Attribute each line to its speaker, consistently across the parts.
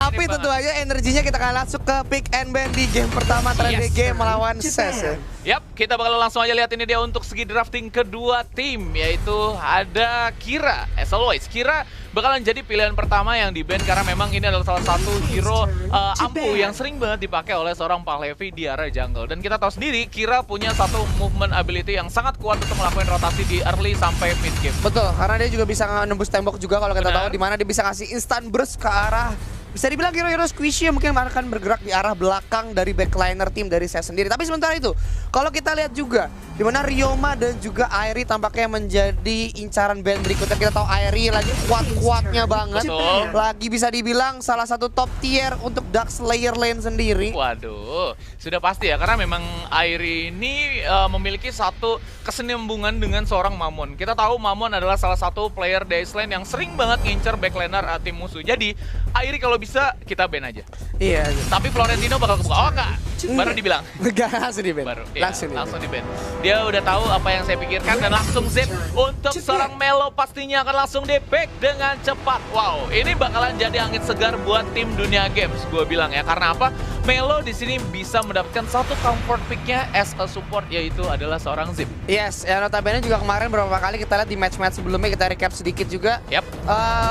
Speaker 1: Tapi tentu aja energinya kita akan langsung ke pick and ban di game pertama Trade Game melawan SES ya.
Speaker 2: Yap, kita bakal langsung aja lihat ini dia untuk segi drafting kedua tim, yaitu ada Kira. As always, Kira bakalan jadi pilihan pertama yang di-ban karena memang ini adalah salah satu hero ampuh yang sering banget dipakai oleh seorang Pahlevi di area jungle. Dan kita tahu sendiri, Kira punya satu movement ability yang sangat kuat untuk melakukan rotasi di early sampai mid game.
Speaker 1: Betul, karena dia juga bisa nembus tembok juga kalau kita tahu di mana dia bisa ngasih instant burst ke arah. Bisa dibilang hero-hero squishy yang mungkin akan bergerak di arah belakang dari backliner tim dari saya sendiri. Tapi sementara itu, kalau kita lihat juga di mana Ryoma dan juga Airi tampaknya menjadi incaran band berikutnya. Kita tahu Airi lagi kuat-kuatnya banget.
Speaker 2: Betul.
Speaker 1: Lagi bisa dibilang salah satu top tier untuk Dark Slayer lane sendiri.
Speaker 2: Waduh, sudah pasti ya, karena memang Airi ini memiliki satu kesinambungan dengan seorang Mamon. Kita tahu Mamon adalah salah satu player di Ice Lane yang sering banget ngincer backliner tim musuh. Jadi, Airi kalau bisa kita ban aja.
Speaker 1: Iya.
Speaker 2: Tapi Florentino bakal kebuka. Oh enggak, baru dibilang.
Speaker 1: Enggak, langsung di ban.
Speaker 2: Baru, iya,
Speaker 1: Langsung
Speaker 2: di ban. Dia udah tahu apa yang saya pikirkan dan langsung zip untuk seorang Melo pastinya akan langsung di-pick dengan cepat. Wow, ini bakalan jadi angin segar buat tim Dunia Games, gue bilang ya. Karena apa? Melo di sini bisa mendapatkan satu comfort pick-nya as a support, yaitu adalah seorang Zip.
Speaker 1: Yes, ya notabene juga kemarin beberapa kali kita lihat di match-match sebelumnya, kita recap sedikit juga.
Speaker 2: Yap.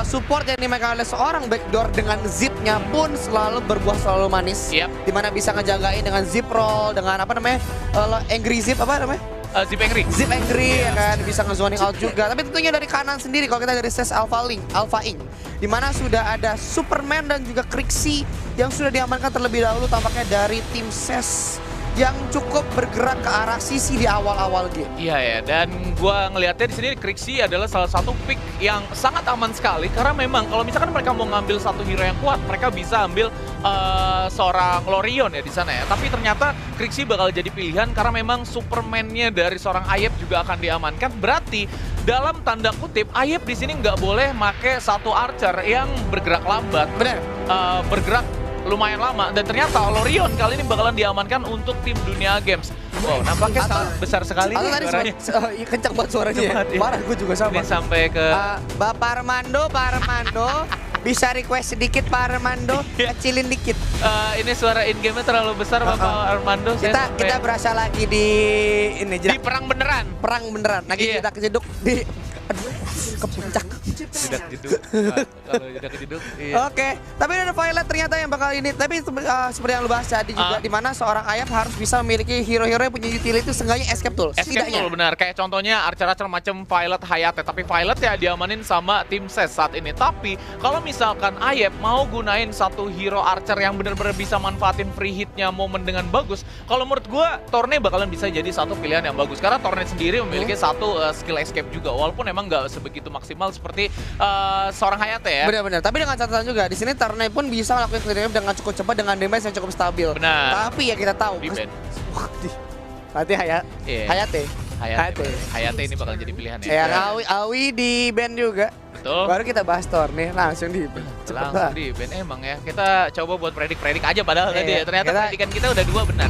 Speaker 1: Support yang dimainkan oleh seorang backdoor dengan Zip-nya pun selalu berbuah selalu manis.
Speaker 2: Yap.
Speaker 1: Dimana bisa ngejagain dengan Zip roll, dengan apa namanya, angry Zip apa namanya?
Speaker 2: Zip Angry.
Speaker 1: Zip Angry ya kan, bisa nge-zoning out juga. Tapi tentunya dari kanan sendiri kalau kita dari SES Alpha Inc. Dimana sudah ada Superman dan juga Krixi yang sudah diamankan terlebih dahulu tampaknya dari tim SES yang cukup bergerak ke arah sisi di awal-awal game.
Speaker 2: Iya ya, dan gua ngelihatnya di sini Krixi adalah salah satu pick yang sangat aman sekali karena memang kalau misalkan mereka mau ngambil satu hero yang kuat, mereka bisa ambil seorang Lorion ya di sana ya. Tapi ternyata Krixi bakal jadi pilihan karena memang Superman-nya dari seorang Ayep juga akan diamankan. Berarti dalam tanda kutip Ayep di sini nggak boleh make satu archer yang bergerak lambat.
Speaker 1: Benar.
Speaker 2: Bergerak lumayan lama dan ternyata Lorion kali ini bakalan diamankan untuk tim Dunia Games. Wow, nampaknya sangat besar sekali nih suaranya.
Speaker 1: Iya, kencang banget suaranya ya.
Speaker 2: Iya.
Speaker 1: Parah, gue juga sama.
Speaker 2: Ini sampai ke
Speaker 1: Bapak Armando, Pak Armando, bisa request sedikit Pak Armando, kecilin dikit.
Speaker 2: ini suara in game-nya terlalu besar Bapak Armando.
Speaker 1: Kita berasa lagi di ini
Speaker 2: di perang beneran.
Speaker 1: Perang beneran. Lagi
Speaker 2: Iya.
Speaker 1: kita kejeduk di ke puncak.
Speaker 2: Jedak jeduk. Kalau jedak jeduk. Iya.
Speaker 1: Oke, tapi ada Violet ternyata yang bakal ini. Tapi seperti yang lu bahas tadi juga, di mana seorang Ayap harus bisa memiliki hero-hero yang punya utility seenggaknya escape tool.
Speaker 2: Escape tool benar, kayak contohnya archer-archer macam Violet Hayate. Tapi Violet ya diamanin sama tim SES saat ini. Tapi kalau misalkan Ayep mau gunain satu hero archer yang benar-benar bisa manfaatin free hitnya momen dengan bagus, kalau menurut gua Torne bakalan bisa jadi satu pilihan yang bagus. Karena Torne sendiri memiliki satu skill escape juga, walaupun emang nggak sebegitu maksimal seperti seorang Hayate ya.
Speaker 1: Benar-benar. Tapi dengan catatan juga, di sini Torne pun bisa melakukan clear dengan cukup cepat dengan damage yang cukup stabil.
Speaker 2: Benar.
Speaker 1: Tapi ya kita tahu.
Speaker 2: Di ban.
Speaker 1: Berarti
Speaker 2: Iya.
Speaker 1: Hayate
Speaker 2: ini bakal jadi pilihan ya.
Speaker 1: Ya, Awi di band juga.
Speaker 2: Betul.
Speaker 1: Baru kita bahas Torne, langsung di band.
Speaker 2: Langsung di ban emang ya. Kita coba buat predik-predik aja padahal
Speaker 1: Iya,
Speaker 2: tadi ya. Ternyata
Speaker 1: kita-
Speaker 2: predikan kita udah 2 benar.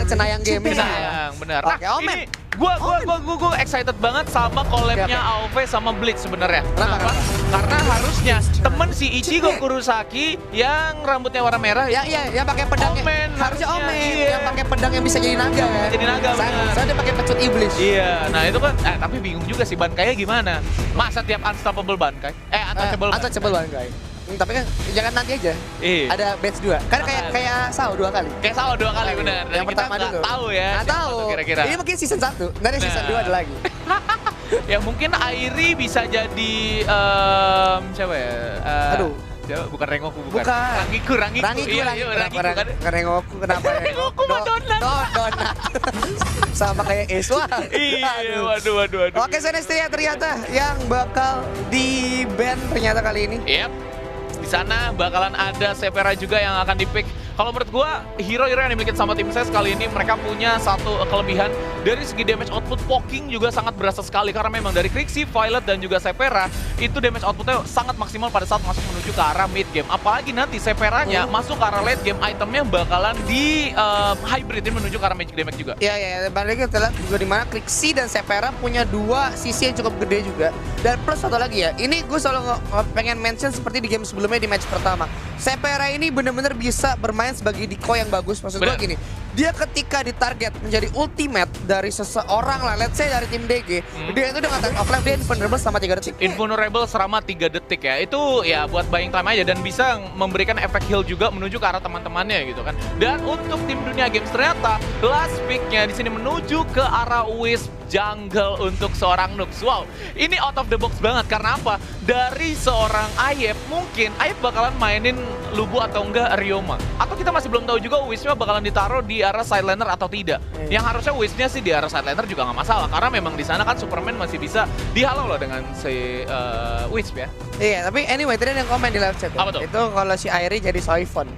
Speaker 1: Cenayang game ini.
Speaker 2: Cenayang, benar.
Speaker 1: Oke, Omen.
Speaker 2: Ini gua excited banget sama collab-nya AOV sama Blitz sebenarnya.
Speaker 1: Kenapa?
Speaker 2: Karena harusnya temen si Ichigo Kurosaki yang rambutnya warna merah
Speaker 1: Yang pakai pedang.
Speaker 2: Omen,
Speaker 1: Harusnya
Speaker 2: harusnya,
Speaker 1: Omen
Speaker 2: iya.
Speaker 1: yang pakai pedang yang bisa jadi naga ya.
Speaker 2: Jadi naga, benar.
Speaker 1: Saya dia pakai pecut iblis.
Speaker 2: Iya, nah itu kan, tapi bingung juga sih Bankainya gimana? Masa tiap unstoppable Bankai? Untouchable.
Speaker 1: Untouchable Bankai. Tapi kan jangan nanti aja.
Speaker 2: Iya.
Speaker 1: Ada batch 2. Kan kayak Sao 2 kali.
Speaker 2: Kayak salah 2 kali benar. Dan
Speaker 1: Yang
Speaker 2: kita
Speaker 1: pertama
Speaker 2: nggak
Speaker 1: dulu.
Speaker 2: tahu ya.
Speaker 1: Nggak
Speaker 2: siapa
Speaker 1: tahu.
Speaker 2: tuh kira-kira.
Speaker 1: Ini mungkin season 1. Nanti season 2 ada lagi.
Speaker 2: Ya mungkin Airi bisa jadi siapa ya?
Speaker 1: Aduh.
Speaker 2: Siapa? Bukan Rengoku, bukan.
Speaker 1: Bukan.
Speaker 2: Rangiku. Iya, Rangiku kan.
Speaker 1: Rengoku kenapa ya?
Speaker 2: Rengoku mah donat.
Speaker 1: Donat. Sama kayak Eswa.
Speaker 2: Iya, waduh.
Speaker 1: Oke, Senestria ternyata yang bakal di ban ternyata kali ini.
Speaker 2: Yep. Di sana bakalan ada Sepera juga yang akan di-pick Kalau menurut gua hero-hero yang dimiliki sama tim SES kali ini mereka punya satu kelebihan dari segi damage output. Poking juga sangat berasa sekali karena memang dari Krixi, Violet dan juga Sepera itu damage outputnya sangat maksimal pada saat masuk menuju ke arah mid game. Apalagi nanti Seperanya masuk ke arah late game, itemnya bakalan di hybridin menuju ke arah magic damage juga.
Speaker 1: Iya, balik kita lihat juga dimana Krixi dan Sepera punya dua sisi yang cukup gede juga. Dan plus satu lagi ya, ini gue selalu pengen mention seperti di game sebelumnya di match pertama. Sepera ini bener-bener bisa bermain sebagai decoy yang bagus. Maksud gue gini, dia ketika ditarget menjadi ultimate dari seseorang lah, let's say dari tim DG, dia itu dengan time of life dia invulnerable selama 3 detik.
Speaker 2: Invulnerable selama 3 detik ya. Itu ya buat buying time aja dan bisa memberikan efek heal juga menuju ke arah teman-temannya gitu kan. Dan untuk tim Dunia Games ternyata last pick-nya di sini menuju ke arah Wisp jungle untuk seorang Nux. Wow, ini out of the box banget karena apa? Dari seorang Ayep, mungkin Ayep bakalan mainin Lubu atau enggak Ryoma. Atau kita masih belum tahu juga Wispnya bakalan ditaruh di arah sidelaner atau tidak. Yang harusnya Wispnya sih di arah sidelaner juga nggak masalah karena memang di sana kan Superman masih bisa dihalau loh dengan si Wisp ya.
Speaker 1: Iya, tapi anyway tadi ada yang komen di live chat ya.
Speaker 2: Apa tuh?
Speaker 1: Itu kalau si Airi jadi Soifon.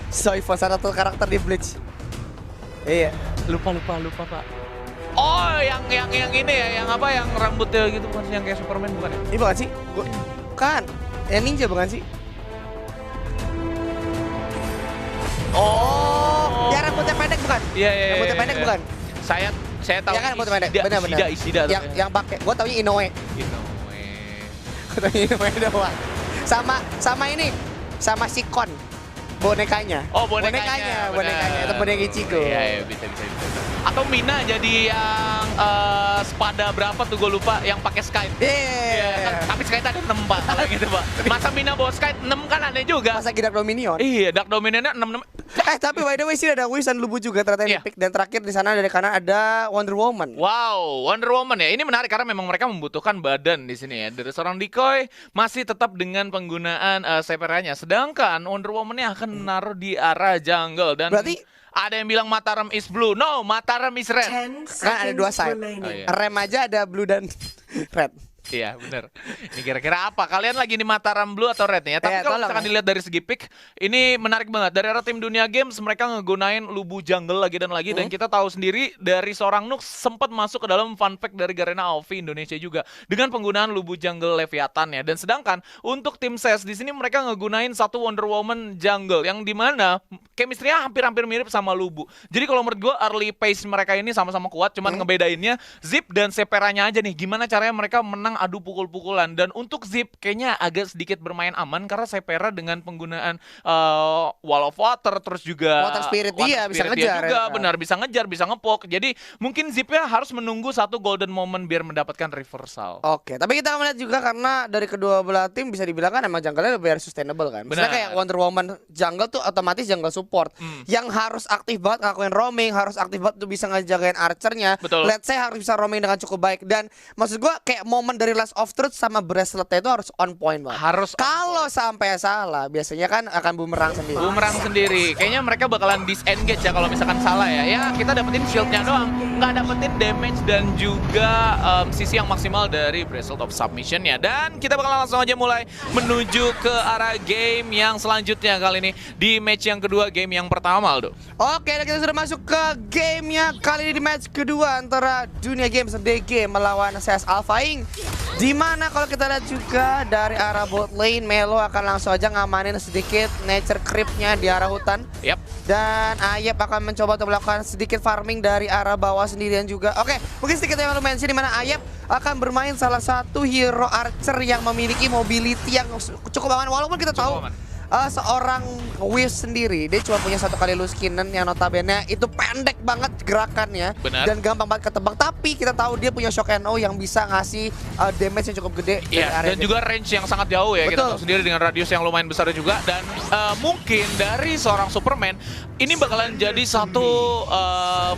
Speaker 1: Soifon salah satu karakter di Bleach. Iya.
Speaker 2: Lupa Pak. Oh, yang ini ya, yang apa, yang rambutnya gitu bukan yang kayak Superman bukan ya?
Speaker 1: Ini bukan sih? Bukan. Yang ninja bukan sih? Oh, yang rambutnya pendek bukan?
Speaker 2: Iya.
Speaker 1: Rambutnya pendek bukan?
Speaker 2: Saya tahu.
Speaker 1: Ya kan rambutnya pendek, benar.
Speaker 2: Ishida.
Speaker 1: Yang pakai, gua taunya Inoue. Gua taunya Inoue doang. Sama ini, sama si Kon. Bonekanya.
Speaker 2: Oh, bonekanya.
Speaker 1: Itu boneka Ichigo.
Speaker 2: Iya, bisa. Atau Mina jadi yang sepada berapa tuh gue lupa yang pakai Skype.
Speaker 1: Iya.
Speaker 2: Tapi Skype ada 6 Pak, kalau gitu Pak. Masa Mina bawa Skype 6 kan aneh juga.
Speaker 1: Masa Dark Dominion.
Speaker 2: Iya, Dark Dominionnya 6.
Speaker 1: Tapi by the way sih ada Wiz dan Lubu juga ternyata yang pick. Dan terakhir di sana dari kanan ada Wonder Woman.
Speaker 2: Wow, Wonder Woman ya. Ini menarik karena memang mereka membutuhkan badan di sini ya. Dari seorang decoy masih tetap dengan penggunaan Seperanya. Sedangkan Wonder Woman-nya akan menaruh di arah jungle dan
Speaker 1: berarti
Speaker 2: ada yang bilang Mataram is blue. No, Mataram is red.
Speaker 1: Kan ada dua side. Rem aja ada blue dan red.
Speaker 2: Iya bener. Ini kira-kira apa? Kalian lagi di Mataram Blue atau Red nih ya? Tapi kalau misalkan dilihat dari segi pick, ini menarik banget. Dari arah tim Dunia Games mereka ngegunain Lubu Jungle lagi dan lagi. Dan kita tahu sendiri dari seorang Nux sempat masuk ke dalam fun fact dari Garena AoV Indonesia juga dengan penggunaan Lubu Jungle Leviathan ya. Dan sedangkan untuk tim SES di sini mereka ngegunain satu Wonder Woman Jungle yang dimana chemistry-nya hampir-hampir mirip sama Lubu. Jadi kalau menurut gue early pace mereka ini sama-sama kuat, cuman ngebedainnya Zip dan Seperanya aja nih. Gimana caranya mereka menang adu pukul-pukulan. Dan untuk Zip kayaknya agak sedikit bermain aman karena Sepera dengan penggunaan Wall of Water terus juga
Speaker 1: Water Spirit dia bisa ngejar
Speaker 2: juga,
Speaker 1: ya.
Speaker 2: benar bisa ngejar, bisa ngepok. Jadi mungkin Zipnya harus menunggu satu golden moment biar mendapatkan reversal.
Speaker 1: Oke, tapi kita melihat juga karena dari kedua belah tim bisa dibilang kan emang jungle-nya lebih sustainable kan. Misalnya kayak Wonder Woman jungle tuh otomatis jungle support yang harus aktif banget ngelakuin roaming, harus aktif banget tuh bisa ngejagain archernya.
Speaker 2: Betul.
Speaker 1: Let's say harus bisa roaming dengan cukup baik. Dan maksud gua kayak momen dari Last of Truth sama braceletnya itu harus on point banget.
Speaker 2: Harus.
Speaker 1: Kalau sampai salah, biasanya kan akan bumerang sendiri.
Speaker 2: Bumerang sendiri. Kayaknya mereka bakalan disengage ya kalau misalkan salah ya. Ya kita dapetin shieldnya doang, nggak dapetin damage dan juga sisi yang maksimal dari Bracelet of Submission ya. Dan kita bakal langsung aja mulai menuju ke arah game yang selanjutnya kali ini di match yang kedua, game yang pertama Aldo.
Speaker 1: Oke, dan kita sudah masuk ke gamenya kali ini di match kedua antara Dunia Games DG melawan CS Alphaing. Dimana kalau kita lihat juga dari arah bot lane, Melo akan langsung aja ngamanin sedikit nature creep-nya di arah hutan.
Speaker 2: Yap.
Speaker 1: Dan Ayep akan mencoba untuk melakukan sedikit farming dari arah bawah sendirian juga. Oke, mungkin sedikit yang lu mention dimana Ayep akan bermain salah satu hero archer yang memiliki mobility yang cukup aman. Walaupun kita tahu seorang Wiz sendiri dia cuma punya satu kali loose cannon yang notabene itu pendek banget gerakannya.
Speaker 2: Benar.
Speaker 1: Dan gampang banget ketebak, tapi kita tahu dia punya shock and awe yang bisa ngasih damage yang cukup gede.
Speaker 2: Iya, dan juga range yang sangat jauh ya.
Speaker 1: Betul.
Speaker 2: Kita tahu sendiri dengan radius yang lumayan besar juga. Dan mungkin dari seorang Superman ini bakalan jadi satu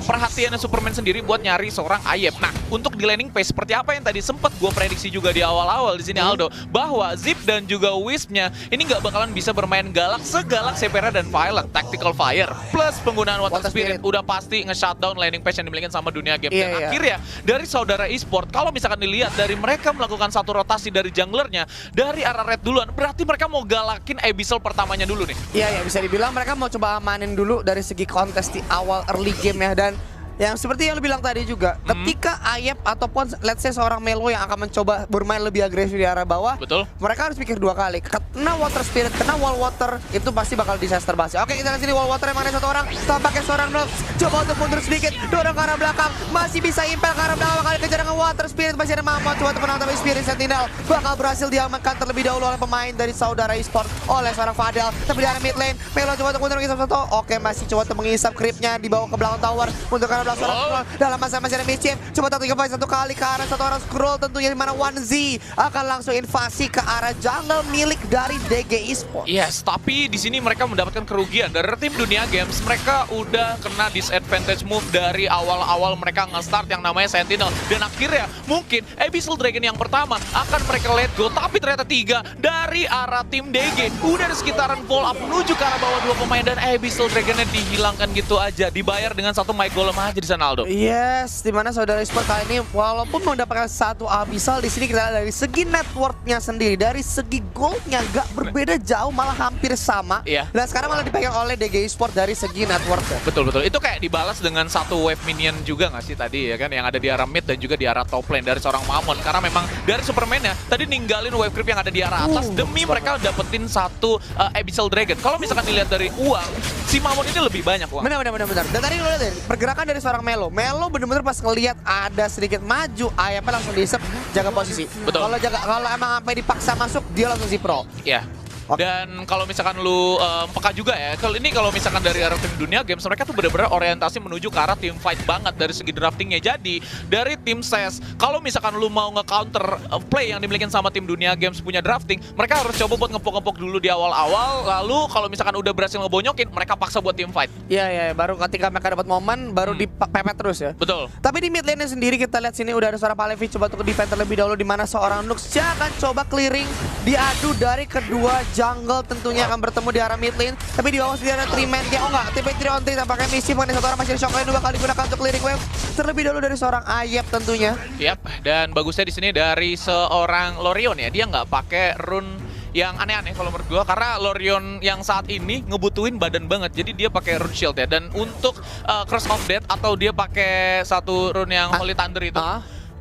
Speaker 2: perhatiannya Superman sendiri buat nyari seorang Ayep. Nah, untuk di laning phase seperti apa yang tadi sempat gue prediksi juga di awal-awal di sini Aldo, bahwa Zip dan juga Wisp-nya ini nggak bakalan bisa bermain galak segalak Sepera dan Violet. Tactical Fire plus penggunaan Water
Speaker 1: Spirit.
Speaker 2: Spirit udah pasti nge-shutdown laning phase yang dimiliki sama dunia game.
Speaker 1: Iya,
Speaker 2: Dan
Speaker 1: iya.
Speaker 2: akhirnya dari saudara e-sport, kalau misalkan dilihat dari mereka melakukan satu rotasi dari junglernya dari arah red duluan, berarti mereka mau galakin Abyssal pertamanya dulu nih.
Speaker 1: Iya, ya bisa dibilang mereka mau coba amanin dulu dari segi kontes di awal early game ya. Dan yang seperti yang lu bilang tadi juga, ketika Ayep ataupun let's say seorang Melo yang akan mencoba bermain lebih agresif di arah bawah,
Speaker 2: Betul.
Speaker 1: mereka harus pikir dua kali. Kena Water Spirit, kena Wall Water, itu pasti bakal disaster banget. Oke, kita lihat sini Wall Water emang ada satu orang, tampaknya seorang Nox coba untuk mundur sedikit, dorong ke arah belakang, masih bisa impel ke arah belakang, kali kejar dengan Water Spirit, masih ada Mamot, coba untuk menang, tapi Spirit Sentinel bakal berhasil diamankan terlebih dahulu oleh pemain dari saudara e-sport, oleh seorang Fadel. Tapi di arah mid lane, Melo coba untuk mundur mengisap satu, oke masih coba untuk mengisap creepnya, dibawa ke belakang tower, untuk ke arah belakang seorang Scroll. Dalam masa masih ada Mischief, coba tahu 3 satu kali ke arah satu orang Scroll, tentunya di mana 1Z akan langsung invasi ke arah jungle milik dari DG Esports.
Speaker 2: Yes, tapi di sini mereka mendapatkan kerugian dari tim Dunia Games. Mereka udah kena disadvantage move dari awal-awal mereka nge-start yang namanya Sentinel. Dan akhirnya mungkin Abyssal Dragon yang pertama akan mereka let go, tapi ternyata 3 dari arah tim DG udah di sekitaran pull up menuju ke arah bawah 2 pemain, dan Abyssal Dragonnya dihilangkan gitu aja, dibayar dengan satu My Golem aja di sana, Aldo.
Speaker 1: Yes, dimana saudara e-sport kali ini walaupun mendapatkan satu Abyssal, di sini kita lihat dari segi net worth-nya sendiri, dari segi gold-nya gak berbeda jauh, malah hampir sama.
Speaker 2: Iya.
Speaker 1: Dan sekarang malah dipegang oleh DG Esports dari segi net worth-nya.
Speaker 2: Betul-betul, itu kayak dibalas dengan satu wave minion juga nggak sih tadi ya kan, yang ada di arah mid dan juga di arah top lane dari seorang Mamon. Karena memang dari Superman-nya tadi ninggalin wave creep yang ada di arah atas demi mereka dapetin satu Abyssal Dragon. Kalau misalkan dilihat dari uang, si Mamon ini lebih banyak uang.
Speaker 1: Benar. Dan tadi lo lihat deh, pergerakan dari seorang Melo bener-bener pas ngelihat ada sedikit maju, Ayapnya langsung diisep, jaga posisi.
Speaker 2: Betul.
Speaker 1: Kalau emang sampai dipaksa masuk, dia langsung zipro.
Speaker 2: Ya.
Speaker 1: Oke.
Speaker 2: Dan kalau misalkan lu peka juga ya, kalau misalkan dari arah tim Dunia Games, mereka tuh benar-benar orientasi menuju ke arah tim fight banget dari segi draftingnya. Jadi dari tim SES, kalau misalkan lu mau nge-counter play yang dimiliki sama tim Dunia Games punya drafting, mereka harus coba buat ngepok-ngepok dulu di awal-awal. Lalu kalau misalkan udah berhasil ngebonyokin, mereka paksa buat tim fight.
Speaker 1: Iya, baru ketika mereka dapat momen, baru dipepet terus ya.
Speaker 2: Betul.
Speaker 1: Tapi di mid lane sendiri kita lihat sini udah ada seorang Palevi coba untuk defend terlebih dahulu, di mana seorang Nux akan coba clearing diadu dari kedua jungle, tentunya akan bertemu di arah mid lane. Tapi di bawah sendiri ada 3 man game. Oh enggak, TP 3 on 3 tampaknya misi mengenai satu orang, masih ada shock lane 2 kali digunakan untuk clearing wave terlebih dahulu dari seorang Ayep tentunya.
Speaker 2: Yap, dan bagusnya di sini dari seorang Lorion ya, dia nggak pakai rune yang aneh-aneh kalau menurut gua, karena Lorion yang saat ini ngebutuhin badan banget, jadi dia pakai rune shield ya. Dan untuk Curse of Death atau dia pakai satu rune yang Holy Thunder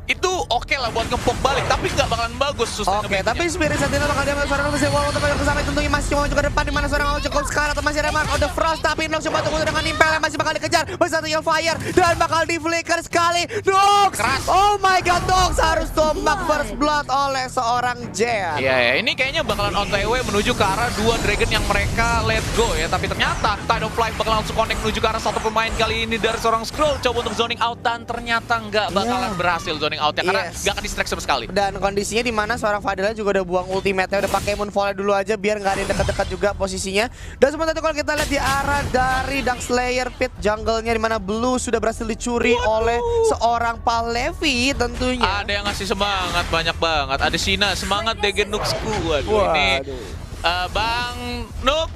Speaker 2: itu oke lah buat ngepok balik, tapi nggak bakalan bagus.
Speaker 1: Oke, tapi Spirit Sentinel bakal diambil seorang Nux wall untuk ke sana, tentunya masih cuma ke depan, di mana seorang cukup sekarang atau masih ada Mark of the Frost, tapi Nux coba tunggu dengan Impel yang masih bakal dikejar, masih satu Fire dan bakal di flicker sekali. Nux, oh my god, Nux harus tombak first blood oleh seorang Jaya.
Speaker 2: Iya, ini kayaknya bakalan on the way menuju ke arah 2 dragon yang mereka let go ya, tapi ternyata Tide of Life bakal langsung connect menuju ke arah satu pemain kali ini dari seorang Scroll, coba untuk zoning out dan ternyata nggak bakalan berhasil zoning outnya karena nggak akan distract sama sekali.
Speaker 1: Dan kondisinya di mana seorang Fadela juga udah buang ultimate-nya, udah pakai Moonfall dulu aja biar nggak ada yang dekat-dekat juga posisinya. Dan sementara itu kalau kita lihat di arah dari Dark Slayer pit jungle-nya, di mana Blue sudah berhasil dicuri oleh seorang Palevi tentunya.
Speaker 2: Ada yang ngasih semangat banyak banget. Ada Sina, semangat DG Nuxku. Waduh, ini Bang Nux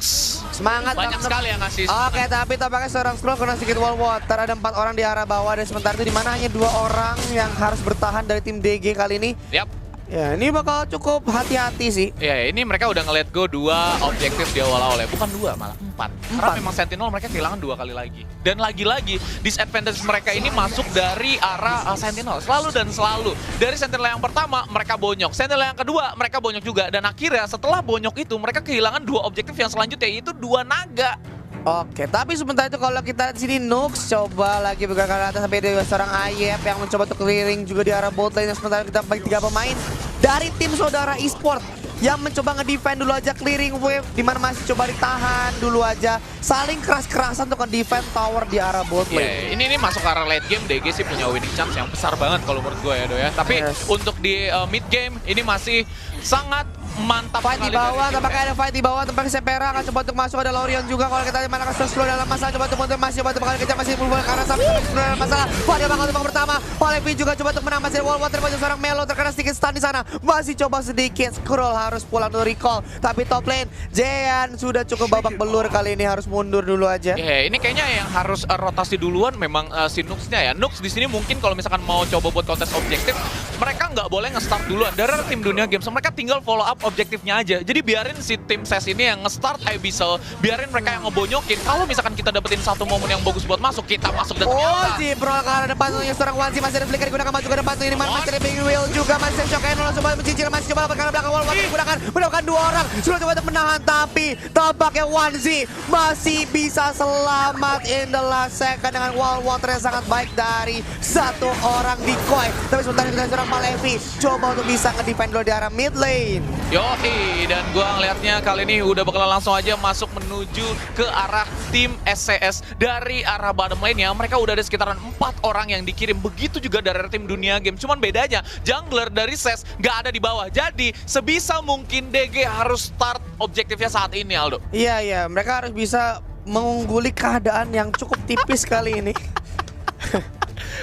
Speaker 1: semangat
Speaker 2: banyak sekali yang ngasih.
Speaker 1: Oke, tapi tampaknya seorang Scroll kena sedikit wall water. Ada 4 orang di arah bawah, dan sementara itu di mana hanya 2 orang yang harus bertahan dari tim DG kali ini.
Speaker 2: Yap.
Speaker 1: Ya, ini bakal cukup hati-hati sih.
Speaker 2: Ya, ini mereka udah nge-let go 2 objektif di awal-awal ya. Bukan 2, malah 4. Karena memang Sentinel mereka kehilangan 2 kali lagi. Dan lagi-lagi, disadvantage mereka ini masuk dari arah Sentinel. Selalu dan selalu. Dari Sentinel yang pertama, mereka bonyok. Sentinel yang kedua, mereka bonyok juga. Dan akhirnya setelah bonyok itu, mereka kehilangan 2 objektif yang selanjutnya, yaitu 2 naga.
Speaker 1: Oke, tapi sementara itu kalau kita lihat di sini Nux coba lagi bergerak ke atas sampai ada seorang Ayep yang mencoba untuk clearing juga di arah bot lane. Sementara kita bagi 3 pemain dari tim saudara e-sport yang mencoba nge-defend dulu aja clearing wave, di mana masih coba ditahan dulu aja, saling keras-kerasan untuk nge-defend tower di arah bot lane.
Speaker 2: Yeah, ini masuk ke arah late game, DG sih punya winning chance yang besar banget kalau menurut gue ya, Do ya. Tapi untuk di mid game ini masih sangat mantap
Speaker 1: Fight di
Speaker 2: sekali
Speaker 1: bawah,
Speaker 2: dari tim
Speaker 1: tampaknya ada fight di bawah, tampaknya Sepera akan coba untuk masuk, ada Lorion juga. Kalau kita mana ke slow dalam masalah, coba untuk masih coba untuk kejar masih move karena sampai dalam masalah. Fadil bakal tembak pertama, Palevi juga coba untuk menang, masih wall water banyak seorang Melo terkena sedikit stun di sana. Masih coba sedikit scroll harus pulang untuk recall, tapi top lane Jean sudah cukup babak belur kali ini, harus mundur dulu aja.
Speaker 2: Ini kayaknya yang harus rotasi duluan memang si Nux-nya ya. Nux di sini mungkin kalau misalkan mau coba buat kontes objektif, mereka nggak boleh nge-start duluan. Dari tim Dunia Games, mereka tinggal follow up objektifnya aja. Jadi biarin si tim SES ini yang nge-start Abyssal, biarin mereka yang ngebonyokin. Kalau misalkan kita dapetin satu momen yang bagus buat masuk, kita masuk dan ternyata.
Speaker 1: si Pro ke arah depan tentunya seorang Wanzi masih ada flicker digunakan maju ke depan tuh ini masih ada Big Wheel juga masih shock and langsung mencicil masih coba ke belakang wall water digunakan mendapatkan 2 orang sudah coba untuk menahan tapi tampaknya Wanzi masih bisa selamat in the last second dengan wall water yang sangat baik dari satu orang decoy. Tapi sementara itu seorang Malevi coba untuk bisa nge-defend dulu di arah mid lane.
Speaker 2: Yoi, dan gua ngelihatnya kali ini udah bakalan langsung aja masuk menuju ke arah tim SCS. Dari arah bottom lane-nya, mereka udah ada sekitaran 4 orang yang dikirim. Begitu juga dari tim Dunia Game. Cuman bedanya, jungler dari SES nggak ada di bawah. Jadi, sebisa mungkin DG harus start objektifnya saat ini, Aldo.
Speaker 1: Iya, mereka harus bisa mengungguli keadaan yang cukup tipis kali ini.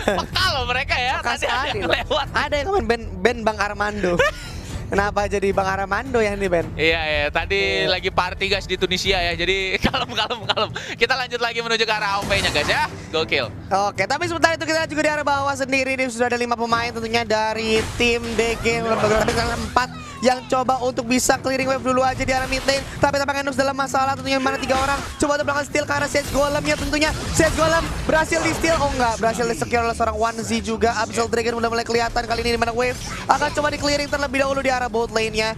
Speaker 2: Peka loh mereka ya, tadi ada yang lewat.
Speaker 1: Ada yang main band Bang Armando. Kenapa jadi Bang Armando yang di band?
Speaker 2: Iya, tadi lagi party guys di Tunisia ya, jadi kalem. Kita lanjut lagi menuju ke arah AOP-nya guys ya, gokil.
Speaker 1: Oke, tapi sebentar itu kita juga di arah bawah sendiri, ini sudah ada 5 pemain tentunya dari tim DG, tapi 4 yang coba untuk bisa clearing wave dulu aja di arah mid lane. Tapi tampaknya Nux dalam masalah tentunya mana 3 orang. Coba untuk belakang steal ke arah Sage Golemnya tentunya. Sage Golem berhasil di steal, oh enggak, berhasil di secure oleh seorang Wanzi juga. Abyssal Dragon udah mulai kelihatan kali ini di mana wave akan coba di clearing terlebih dahulu di arah bot lane-nya.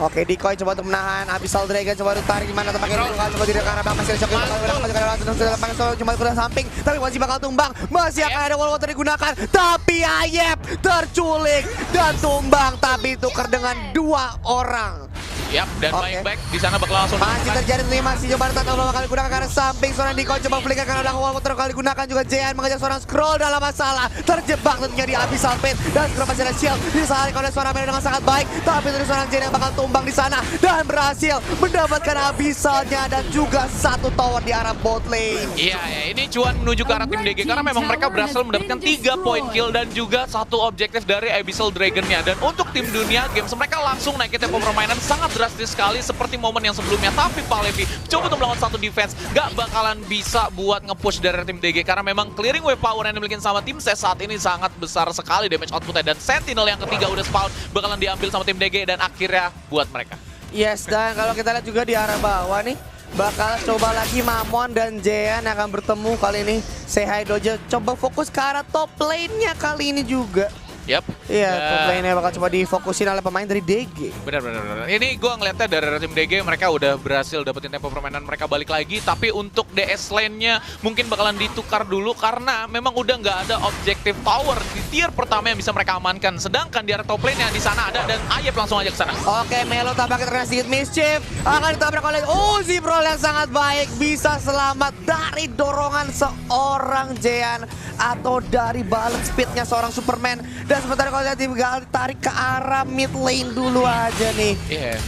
Speaker 1: Oke, Decoy coba untuk menahan Abyssal Dragon, coba untuk tarik gimana tampaknya coba tidak ke arah belakang masih ada shock cuma ke samping, tapi Wanzi bakal tumbang, masih akan ada wall water digunakan, tapi Ayep terculik dan tumbang, tapi tukar dengan 2 orang.
Speaker 2: Yap, dan baik-baik di sana bakal langsung
Speaker 1: masih terjadi tentunya, masih coba datang kali gunakan karena samping seorang Decoy coba flicker karena belakang wall water kali gunakan juga. Jean mengejar seorang scroll dalam masalah, terjebak tentunya di Abyssal Pit dan scroll masih ada shield disalahkan oleh seorang Melo dengan sangat baik, tapi tentunya seorang Jean yang bakal tumbang di sana dan berhasil mendapatkan Abyssal-nya dan juga 1 tower di arah bot lane.
Speaker 2: Iya, ini cuan menuju ke arah tim DG karena memang mereka berhasil mendapatkan 3 poin kill dan juga 1 objektif dari Abyssal Dragon-nya. Dan untuk tim Dunia Games, mereka langsung naikin tempo permainan sangat drastis sekali seperti momen yang sebelumnya. Tapi Palevi coba untuk melakukan 1 defense, gak bakalan bisa buat nge-push dari tim DG karena memang clearing wave power yang dimiliki sama tim SES saat ini sangat besar sekali damage outputnya. Dan Sentinel yang ketiga udah spawn bakalan diambil sama tim DG dan akhirnya buat mereka.
Speaker 1: Yes, dan kalau kita lihat juga di arah bawah nih, bakal coba lagi Mamon dan Jean akan bertemu kali ini. Sehai Doja coba fokus ke arah top lane-nya kali ini juga.
Speaker 2: Yap.
Speaker 1: Iya, top lane-nya bakal coba difokusin oleh pemain dari DG.
Speaker 2: Benar. Ini gue ngeliatnya dari tim DG, mereka udah berhasil dapetin tempo permainan mereka balik lagi. Tapi untuk DS lane-nya mungkin bakalan ditukar dulu karena memang udah nggak ada objektif tower di tier pertama yang bisa mereka amankan. Sedangkan di arah top lane yang di sana ada dan Ayep langsung aja ke sana.
Speaker 1: Oke, Melo tampaknya terkena sedikit mischief. Akan ditabrak oleh Uzi Pro yang sangat baik. Bisa selamat dari dorongan seorang Jean atau dari balance speed-nya seorang Superman. Dan sementara kalau lihat tarik ke arah mid lane dulu aja nih.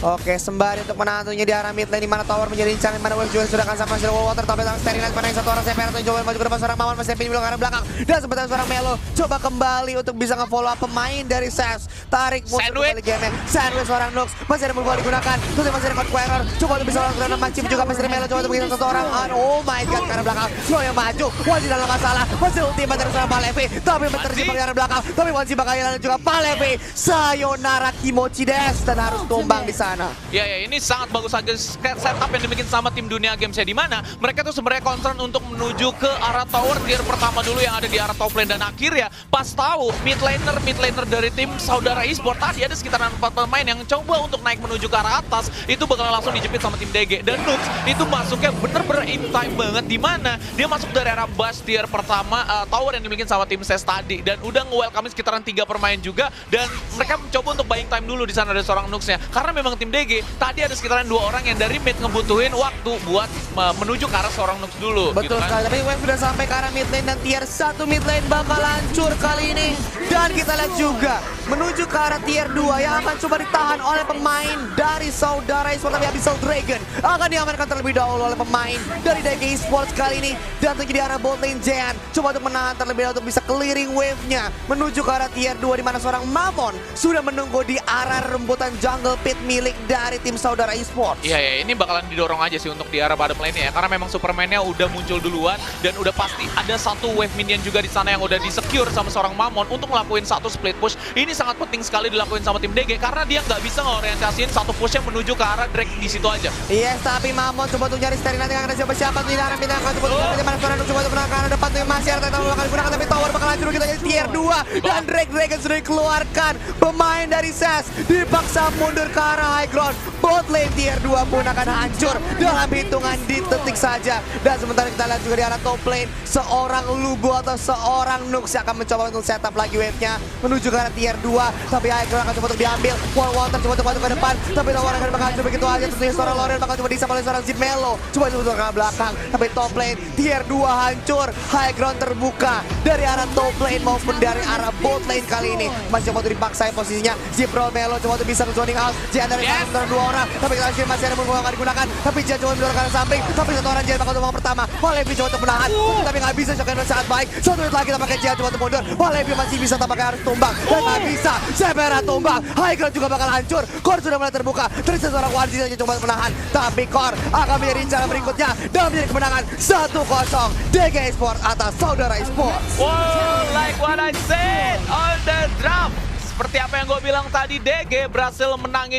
Speaker 1: Oke, sembari untuk menahan di arah mid lane di mana tower menjadi incaran, di mana wave juga sudah akan sampai hasil wall water, tapi tangan Sterilize mana yang 1 orang CPR atau coba maju ke depan seorang Mamon masih pindah ke arah belakang. Dan sementara seorang Melo coba kembali untuk bisa nge-follow up pemain dari SES. Tarik musuh kembali game-nya. Sandwich seorang Nux masih ada move digunakan. Terus masih ada Conqueror. Coba untuk bisa langsung Maxim juga masih ada Melo coba untuk bikin 1 orang. Oh my god, ke arah belakang. Slow yang maju. Wanzi dalam masalah. Masih ultimate dari seorang Palevi, tapi terjebak di arah belakang. Tapi Wanzi bakal hilang juga. Palevi, sayonara kimochi des dan harus tumbang di sana.
Speaker 2: Ya, ini sangat bagus aja setup yang dibikin sama tim Dunia Games ya, di mana mereka tuh sebenarnya concern untuk menuju ke arah tower tier pertama dulu yang ada di arah top lane, dan akhirnya pas tahu mid laner dari tim saudara eSport tadi ada sekitaran 4 pemain yang coba untuk naik menuju ke arah atas, itu bakal langsung dijepit sama tim DG. Dan Nux itu masuknya bener-bener in time banget, di mana dia masuk dari arah bus tier pertama tower yang dimiliki sama tim SES tadi dan udah nge-welcome sekitaran 3 pemain juga, dan mereka mencoba untuk buying time dulu di sana ada seorang Nuxnya. Karena memang tim DG tadi ada sekitaran 2 orang yang dari mid ngebutuhin waktu buat menuju ke arah seorang Nux dulu.
Speaker 1: Betul
Speaker 2: gitu kan.
Speaker 1: sekali, tapi wave sudah sampai ke arah mid lane dan tier 1 mid lane bakal hancur kali ini. Dan kita lihat juga menuju ke arah tier 2 yang akan coba ditahan oleh pemain dari Saudara Esports, tapi Abyssal Dragon akan diamankan terlebih dahulu oleh pemain dari DG Esports kali ini. Dan tentunya di arah bot lane Jean coba untuk menahan terlebih dahulu untuk bisa clearing wave-nya menuju ke arah tier 2 di mana seorang Mamon sudah menunggu di arah rembutan jungle pit milik dari tim Saudara Esports.
Speaker 2: Iya, ya, ini bakalan didorong aja sih untuk di arah bottom lane ya, karena memang Superman-nya udah muncul duluan dan udah pasti ada satu wave minion juga di sana yang udah di-secure sama seorang Mamon untuk ngelakuin satu split push. Ini sangat penting sekali dilakuin sama tim DG karena dia nggak bisa ngorientasiin satu push yang menuju ke arah Drake di situ aja.
Speaker 1: Yes, tapi Mamon coba untuk nyari Sterling, nanti akan ada siapa-siapa tuh di arah pindah akan coba untuk mana seorang coba untuk menangkan depan tuh masih ada Titan bakal digunakan, tapi tower bakal hancur. Kita jadi tier 2 dan Drake Dragon sudah dikeluarkan. Pemain dari SES dipaksa mundur ke arah high ground. Bot lane tier 2 pun akan hancur dalam hitungan detik saja. Dan sementara kita lihat juga di arah top lane seorang Lugo atau seorang Nux yang akan mencoba untuk setup lagi wave-nya menuju ke arah tier 2, tapi high ground akan coba untuk diambil. Wall Water coba untuk masuk ke depan, tapi tower akan bakal hancur begitu aja. Tentunya seorang Lorien bakal coba disap oleh seorang Zimelo, coba untuk ke belakang, tapi top lane tier 2 hancur. High ground terbuka dari arah top lane maupun dari arah bot lane kali ini. Masih coba untuk dipaksain posisinya. Zipro Melo coba untuk bisa ke zoning out. Jian dari antara 2 orang, tapi kita masih ada yang digunakan. Tapi Jian coba mendorong ke arah samping, tapi satu orang Jian bakal tumbang pertama. Walevi coba untuk menahan, tapi nggak bisa. Shotgun sangat baik. 1 menit lagi tampaknya Jian coba untuk mundur. Walevi masih bisa, tampaknya harus tumbang dan nggak bisa. Severa tumbang. High ground juga bakal hancur. Core sudah mulai terbuka. Terus seorang Warzi saja coba untuk menahan, tapi Core akan menjadi cara berikutnya dan menjadi kemenangan 1-0 DG Esports atas Saudara Esports.
Speaker 2: Wow, like what I said on the draft. Seperti apa yang gue bilang tadi, DG berhasil menangin